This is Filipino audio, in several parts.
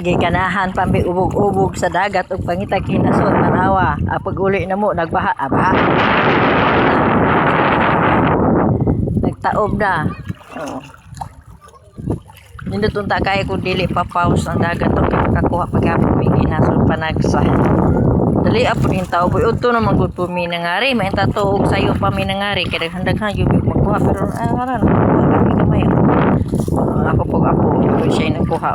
Lagi ganahan pambi ubog-ubog sa dagat ug pangita kinasod tanawa. Pag uli na mo nagbaha, baha. Nagtaob na. Oh. Nindot unta kay kung dili pa pause ang dagat ug kakuha pagapon mi kinasod panagsa. Dali apod yung tao boy udto naman gud po mi nangari may tatuog sayo pa mi nangari kay daghan gyud magkuha pero aran gamay. Ako siya nagkuha.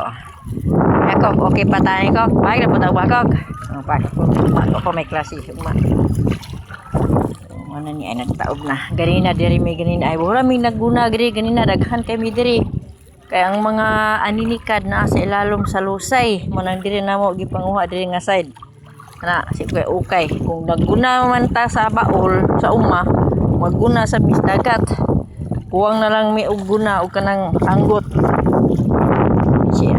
Ako, okay pa tayo ko. Bakit na po tawag ako? Ako may klase. Ano niya ay nagtaob na. Ganina diri may ganina. Ay wala may nagguna diri. Ganina daghan kami diri. Kaya ang mga aninikad na sa ilalom sa lusay. Manang diri na mo gipanguha diri nga side. Na, si kuya ukay. Kung nagguna man ta sa baol, sa uma, magguna sa misdagat. Kuwang na lang may uguna o kanang anggot. Siya.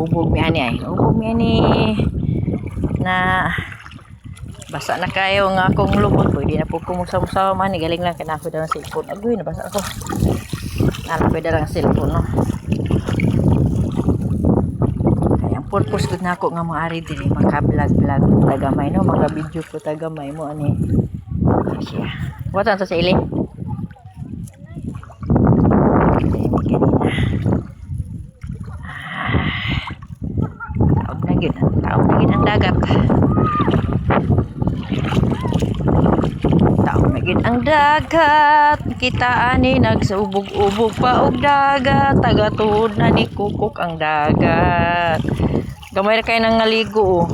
Ubog mi ani na basa na kayo nga akong lubot boy di na po kumusaw-saw man galing lang kanako daw sa cellphone agoy nabasa ako nalapay dalang cellphone no kaya ang purpose gud nako nga maari diri maka-vlog tagamay no mga video ko tagamay mo ani siya watan sa ili taob na gid ang dagat taob na gid ang dagat kita ani nagsaubog-ubog pa og dagat tagatuod na ni kukok ang dagat gamay ra kay nang ngaligo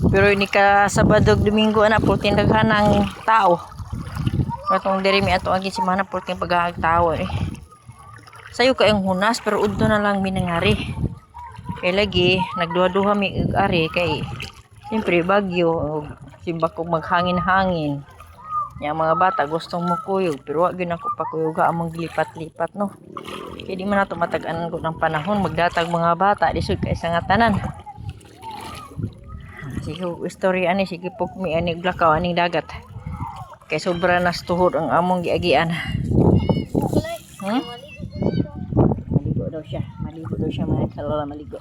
pero ini ka Sabado Domingo ana pultin daghan ang tao atong diri mi ato agi semana pultin paghaag tao sayo kay ang hunas pero udto na lang minangari kay lagi nagduha-duha mi ari kay siyempre bagyo simba kog maghangin-hangin nya mga bata gustong mukuyog pero wa gyud ako pakuyoga among lipat-lipat no kay di man nato matag-anan ko ng panahon magdatag mga bata lisod kay sa ngatanan sige istorya ani sige pugmi ani glakaw aning dagat kay sobra nas tuhod ang among giagian maligo daw siya mga kalala maligo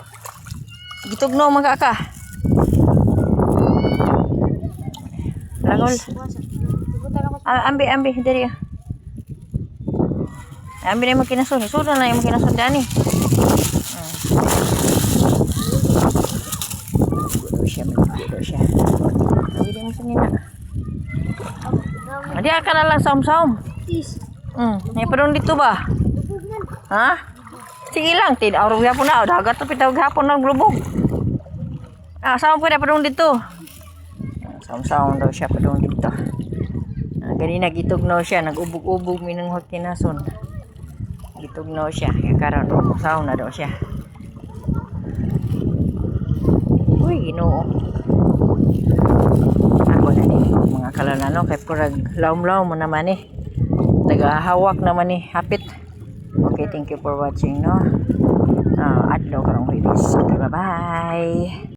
gitugno mga ka langol ambi diri ambi na yung kinasun suda na yung kinasun dani maligo daw siya ambi na yung sanina adi ka na lang saum-saum may padong dito ba ha sige lang, araw gapon na, dagat tapos tawag hapon ng glubog. Saan po na padung dito? Saan daw siya padung dito. Ganina gitugnaw siya, nag-ubog-ubog minang kinason. Gitugnaw siya, kaya karon saan na daw siya. Uy, Ginoo. Ako na ni mga kalanano, kay purag laum-laum mo naman nagahawak naman hapit. Okay, thank you for watching, no? Adlaw karong babies. Okay, bye-bye.